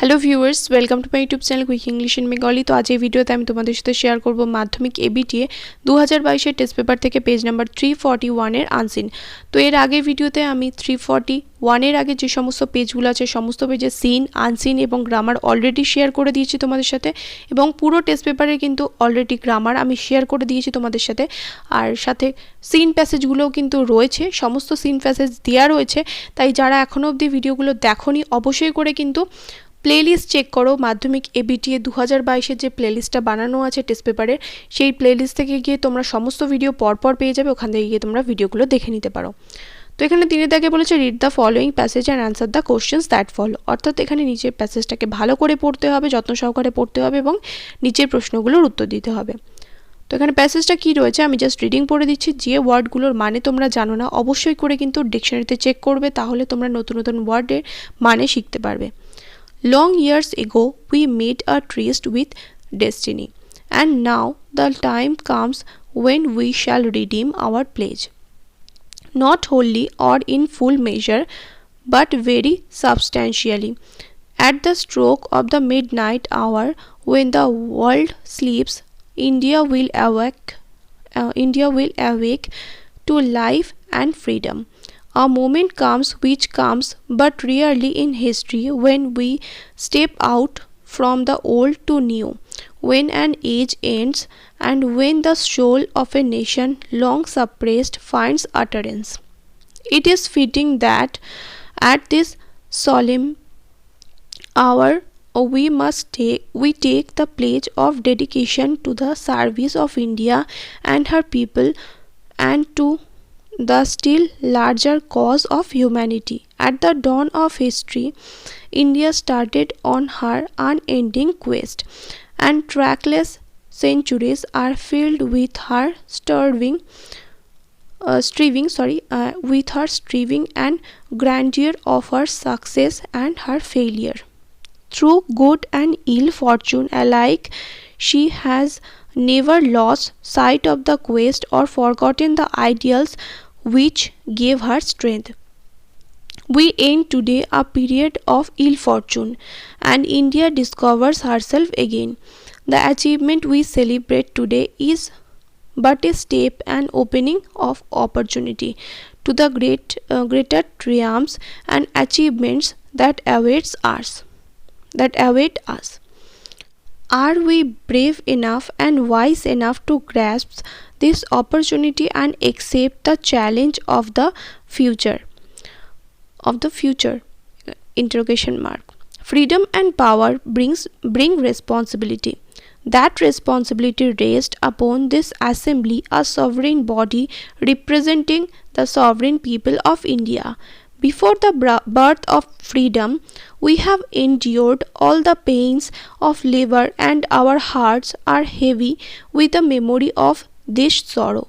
Hello viewers, welcome to my YouTube channel Quick English in Bengali. तो आज এই ভিডিওতে আমি তোমাদের সাথে শেয়ার করব মাধ্যমিক এবিটিএ 2022 এর টেস্ট পেপার থেকে পেজ নাম্বার 341 এর আনসিন। তো এর আগে ভিডিওতে আমি 341 এর আগে যে সমস্ত পেজগুলো আছে সমস্ত পেজে সিন, আনসিন এবং গ্রামার অলরেডি শেয়ার করে দিয়েছি তোমাদের সাথে, এবং পুরো টেস্ট পেপারে কিন্তু অলরেডি গ্রামার আমি শেয়ার করে দিয়েছি তোমাদের সাথে। আর সাথে সিন প্যাসেজগুলোও কিন্তু রয়েছে, সমস্ত সিন প্যাসেজ দেওয়া রয়েছে। তাই যারা এখনও অবধি ভিডিওগুলো দেখোনি অবশ্যই করে কিন্তু প্লেলিস্ট চেক করো। মাধ্যমিক এবিটিএ 2022 যে প্লেলিস্টটা বানানো আছে টেস্ট পেপারের, সেই প্লেলিস্ট থেকে গিয়ে তোমরা সমস্ত ভিডিও পরপর পেয়ে যাবে, ওখান থেকে গিয়ে তোমরা ভিডিওগুলো দেখে নিতে পারো। তো এখানে তিনি তাকে বলেছে read the following passage and answer the questions that follow, অর্থাৎ এখানে নিচের প্যাসেজটাকে ভালো করে পড়তে হবে, যত্ন সহকারে পড়তে হবে এবং নিচের প্রশ্নগুলোর উত্তর দিতে হবে। তো এখানে প্যাসেজটা কী রয়েছে আমি জাস্ট রিডিং পড়ে দিচ্ছি। যে ওয়ার্ডগুলোর মানে তোমরা জানো না অবশ্যই করে কিন্তু ডিকশনারিতে চেক করবে, তাহলে তোমরা নতুন নতুন ওয়ার্ডের মানে শিখতে পারবে। Long years ago, we made a tryst with destiny, and now the time comes when we shall redeem our pledge. Not wholly or in full measure, but very substantially. At the stroke of the midnight hour, when the world sleeps, India will awake to life and freedom. A moment comes which comes but rarely in history, when we step out from the old to new, when an age ends and when the soul of a nation long suppressed finds utterance. It is fitting that at this solemn hour we take the pledge of dedication to the service of India and her people, and to the still larger cause of humanity. At the dawn of history, India started on her unending quest, and trackless centuries are filled with her striving and grandeur of her success and her failure. Through good and ill fortune alike, she has never lost sight of the quest or forgotten the ideals which gave her strength. We end today a period of ill fortune, and India discovers herself again. The achievement we celebrate today is but a step and opening of opportunity to the greater triumphs and achievements that await us. Are we brave enough and wise enough to grasp this opportunity and accept the challenge of the future? Freedom and power bring responsibility. That responsibility rests upon this assembly, a sovereign body representing the sovereign people of India. Before the birth of freedom, we have endured all the pains of labor, and our hearts are heavy with the memory of this sorrow.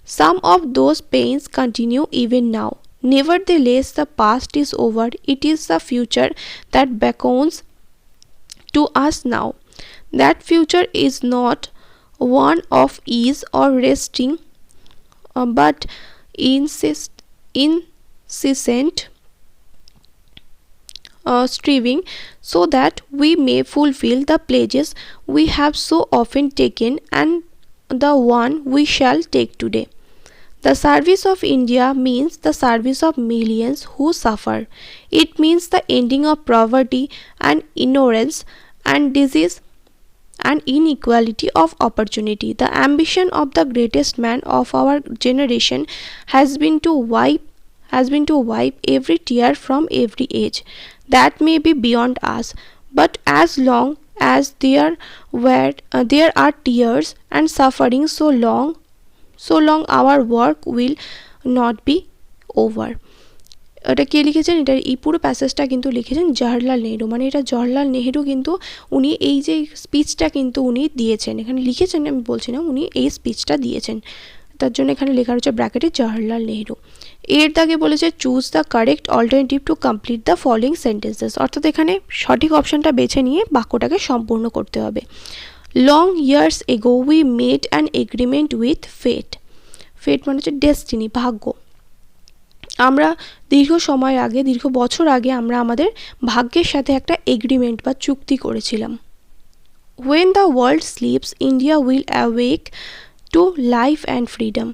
Some of those pains continue even now. Nevertheless, the past is over. It is the future that beckons to us now. That future is not one of ease or resting, but incessant striving, so that we may fulfill the pledges we have so often taken and the one we shall take today. The service of India means the service of millions who suffer. It means the ending of poverty and ignorance and disease and inequality of opportunity. The ambition of the greatest man of our generation has been to wipe every tear from every age that may be beyond us, but as long as there are tears and suffering, so long our work will not be over. এটা কে লিখেছেন? এটা এই পুরো প্যাসেজটা কিন্তু লিখেছেন জওহরলাল নেহরু। মানে এটা জওহরলাল নেহরু কিন্তু উনি এই যে স্পিচটা কিন্তু উনি দিয়েছেন, এখানে লিখেছেন আমি বলছি না, উনি এই স্পিচটা দিয়েছেন, তার জন্য এখানে লেখা রয়েছে ব্র্যাকেটে জওহরলাল নেহরু। এর দাগে বলেছে choose the correct alternative to complete the following sentences, অর্থাৎ এখানে সঠিক অপশানটা বেছে নিয়ে বাক্যটাকে সম্পূর্ণ করতে হবে। Long years ago we made an agreement with fate. Fate মানে হচ্ছে ডেস্টিনি, ভাগ্য। আমরা দীর্ঘ সময় আগে, দীর্ঘ বছর আগে আমরা আমাদের ভাগ্যের সাথে একটা এগ্রিমেন্ট বা চুক্তি করেছিলাম। When the world sleeps, India will awake to life and freedom.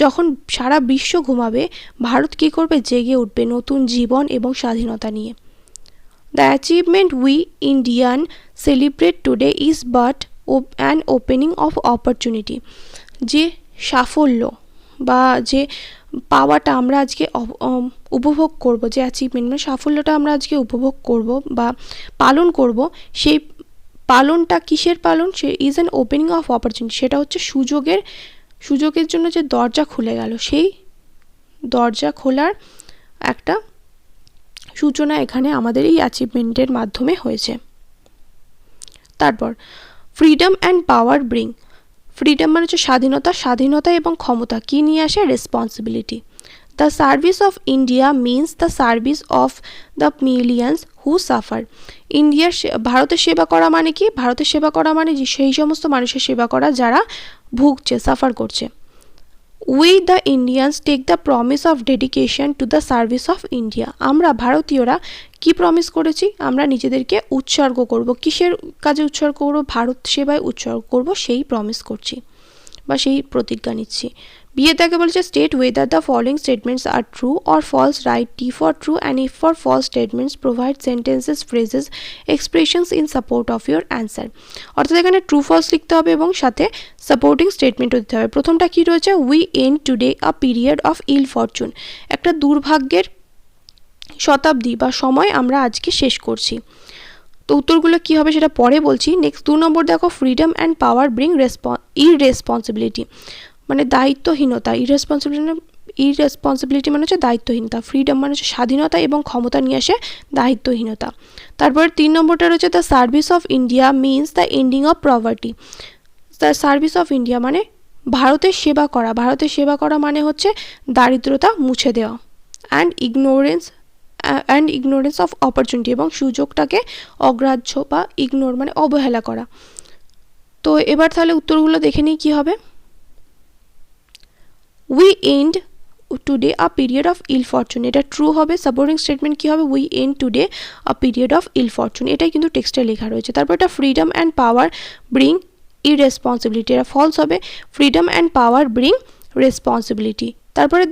যখন সারা বিশ্ব ঘুমাবে, ভারত কী করবে? জেগে উঠবে নতুন জীবন এবং স্বাধীনতা নিয়ে। The achievement we Indian celebrate today is but an opening of opportunity. যে সাফল্য বা যে পাওয়াটা আমরা আজকে উপভোগ করব, যে অ্যাচিভমেন্ট মানে সাফল্যটা আমরা আজকে উপভোগ করব বা পালন করব, সেই পালনটা কিসের পালন? সে is an opening of opportunity, সেটা হচ্ছে সুযোগের জন্য যে দরজা খুলে গেল, সেই দরজা খোলার একটা সূচনা এখানে আমাদের এই অ্যাচিভমেন্টের মাধ্যমে হয়েছে। তারপর freedom and power bring. Freedom মানে হচ্ছে স্বাধীনতা এবং ক্ষমতা কী নিয়ে আসে? Responsibility. The service of India means the service of the millions who suffer. ভারতের সেবা করা মানে কি? ভারতের সেবা করা মানে সেই সমস্ত মানুষের সেবা করা যারা ভুগছে, সাফার করছে। We the Indians take the promise of dedication to the service of India. আমরা ভারতীয়রা কি প্রমিস করেছি? আমরা নিজেদেরকে উৎসর্গ করব। কিসের কাজে উৎসর্গ করব? ভারত সেবায় উৎসর্গ করব, সেই প্রমিস করছি বা সেই প্রতিজ্ঞা নিচ্ছি। বিয়ে তাকে বলছে state whether the following statements are true or false, write T for true and F for false statements provide sentences, phrases, expressions in support of your answer. অর্থাৎ এখানে ট্রু ফলস লিখতে হবে এবং সাথে সাপোর্টিং স্টেটমেন্টও দিতে হবে। প্রথমটা কি রয়েছে? We end today a period of ill fortune. একটা দুর্ভাগ্যের শতাব্দী বা সময় আমরা আজকে শেষ করছি। তো উত্তরগুলো কী হবে সেটা পরে বলছি। নেক্সট 2 নম্বর দেখো, ফ্রিডম অ্যান্ড পাওয়ার ব্রিং ইররেসপন্সিবিলিটি, মানে দায়িত্বহীনতা। ইররেসপন্সিবিলিটি মানে হচ্ছে দায়িত্বহীনতা। ফ্রিডম মানে হচ্ছে স্বাধীনতা এবং ক্ষমতা নিয়ে আসে দায়িত্বহীনতা। তারপর 3 নম্বরটা রয়েছে the service of India means the ending of poverty. The service of India মানে ভারতের সেবা করা। ভারতের সেবা করা মানে হচ্ছে দারিদ্রতা মুছে দেওয়া। অ্যান্ড ইগনোরেন্স অফ অপরচুনিটি, এবং সুযোগটাকে অগ্রাহ্য বা ইগনোর মানে অবহেলা করা। তো এবার তাহলে উত্তরগুলো দেখে নিই কী হবে। We end today a period of ill fortune, এটা ট্রু হবে। সাপোর্টিং স্টেটমেন্ট কী হবে? We end today a period of ill fortune, এটাই কিন্তু টেক্সটে লেখা রয়েছে। তারপর এটা freedom and power bring irresponsibility, এটা ফলস হবে। Freedom and power bring responsibility. তারপরে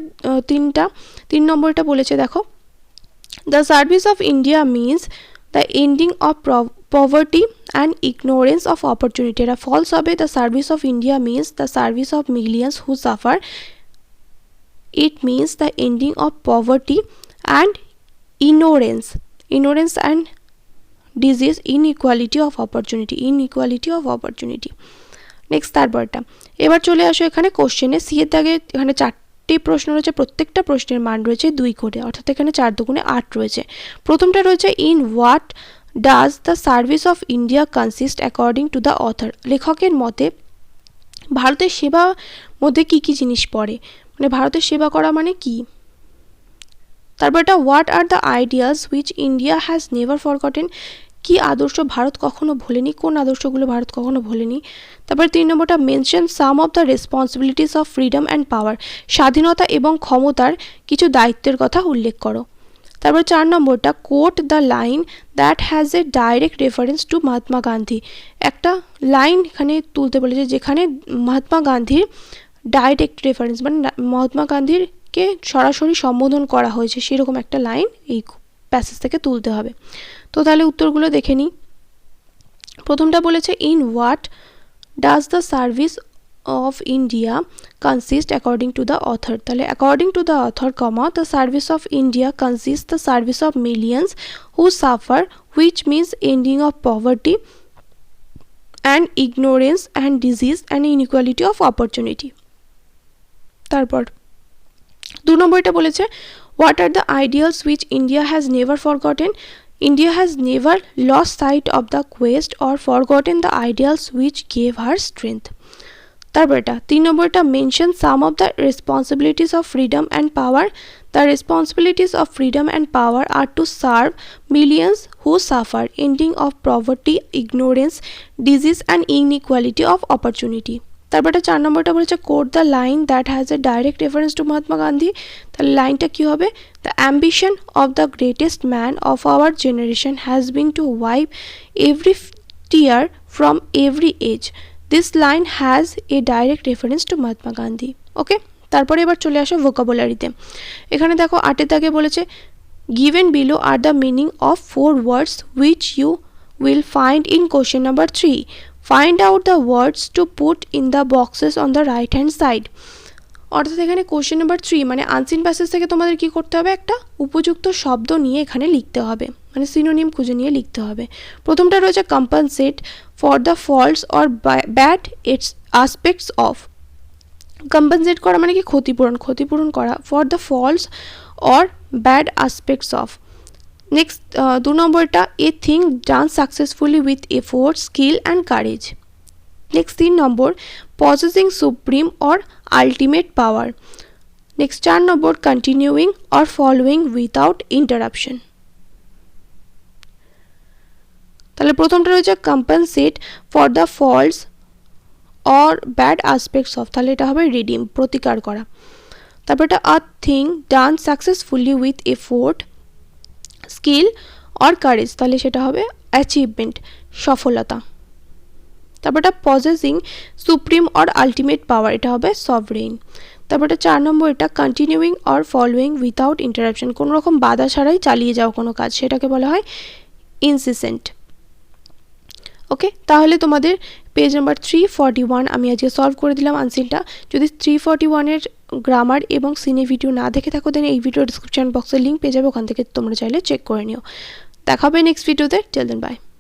3 নম্বরটা বলেছে দেখো, the service of India means the ending of poverty and ignorance of opportunity, এটা ফলস হবে। The service of India means the service of millions who suffer, it means the ending of poverty and ignorance and disease, inequality of opportunity। Next তারপরটা এবার চলে আসো এখানে কোশ্চেনে। C এর দাগে এখানে 4টি প্রশ্ন রয়েছে, প্রত্যেকটা প্রশ্নের মান রয়েছে 2 করে, অর্থাৎ এখানে 4 দুগুণে 8 রয়েছে। প্রথমটা রয়েছে in what does the service of India consist according to the author. লেখকের মতে ভারতের সেবা মধ্যে কী কী জিনিস পড়ে, মানে ভারতের সেবা করা মানে কি। তারপর এটা what are the ideas which India has never forgotten, কি আদর্শ ভারত কখনো ভোলেনি, কোন আদর্শগুলো ভারত কখনো ভোলেনি। তারপর 3 নম্বরটা mention some of the responsibilities of freedom and পাওয়ার, স্বাধীনতা এবং ক্ষমতার কিছু দায়িত্বের কথা উল্লেখ করো। তারপর 4 নম্বরটা coat the line that has a direct reference to Mahatma Gandhi, একটা লাইন এখানে তুলতে বলেছে যেখানে মহাত্মা গান্ধীর ডাইরেক্ট রেফারেন্স মানে মহাত্মা গান্ধীরকে সরাসরি সম্বোধন করা হয়েছে, সেরকম একটা লাইন এই প্যাসেজ থেকে তুলতে হবে। তো তাহলে উত্তরগুলো দেখে নিই। প্রথমটা বলেছে in what does the service of India consist according to the author, তাহলে according to the author the service of India consist the service of millions who suffer which means ending of poverty and ignorance and disease and inequality of opportunity. তারপর 2 নম্বরটা বলেছে what are the ideals which India has never forgotten, India has never lost sight of the quest or forgotten the ideals which gave her strength. তারপর এটা 3 নম্বরটা mention some of the responsibilities of freedom and power, the responsibilities of freedom and power are to serve millions who suffer, ending of poverty, ignorance, disease and inequality of opportunity. তারপরে 4 নম্বরটা বলেছে quote the line that has a direct reference to Mahatma Gandhi. তাহলে লাইনটা কি হবে? The ambition of the greatest man of our generation has been to wipe every tear from every age. This line has a direct reference to Mahatma Gandhi. Okay, তারপরে এবার চলে আসো ভোকাবুলারিতে। এখানে দেখো 8 দাগে বলেছে given below are the meaning of 4 words which you will find in question number 3. Find out the words to put in the boxes on the right hand side. অর্থাৎ এখানে কোশ্চেন নাম্বার 3 মানে আনসিন প্যাসেজ থেকে তোমাদের কি করতে হবে? একটা উপযুক্ত শব্দ নিয়ে এখানে লিখতে হবে, মানে সিনোনিম খুঁজে নিয়ে লিখতে হবে। প্রথমটা রয়েছে compensate for the faults or bad it's aspects of. Compensate করা মানে কি? ক্ষতিপূরণ করা। For the faults or bad aspects of. Next 2 নম্বরটা a thing done successfully with effort, skill and courage. Next 3 number possessing supreme or ultimate power. Next 4 number continuing or following without interruption. তাহলে প্রথমটা রয়েছে compensate for the faults or bad aspects of, তাহলে এটা হবে redeem, প্রতিকার করা। তারপর এটা a thing done successfully with effort, skill or courage, তাহলে সেটা হবে অ্যাচিভমেন্ট, সফলতা। তারপর এটা পজেসিং সুপ্রিম অর আলটিমেট পাওয়ার, এটা হবে সভরেইন। তারপর এটা 4 নম্বর এটা continuing or following without interruption, কোনো রকম বাধা ছাড়াই চালিয়ে যাওয়া কোনো কাজ, সেটাকে বলা হয় ইনসিসেন্ট। ওকে, তাহলে তোমাদের পেজ নাম্বার 341 আমি আজকে সলভ করে দিলাম আনসিনটা। যদি 341-এর গ্রামার এবং সিনে ভিডিও না দেখে থাকো দেন এই ভিডিও ডিসক্রিপশন বক্সের লিঙ্ক পেয়ে যাবে, ওখান থেকে তোমরা চাইলে চেক করে নিও। দেখা হবে নেক্সট ভিডিওতে। Till then by.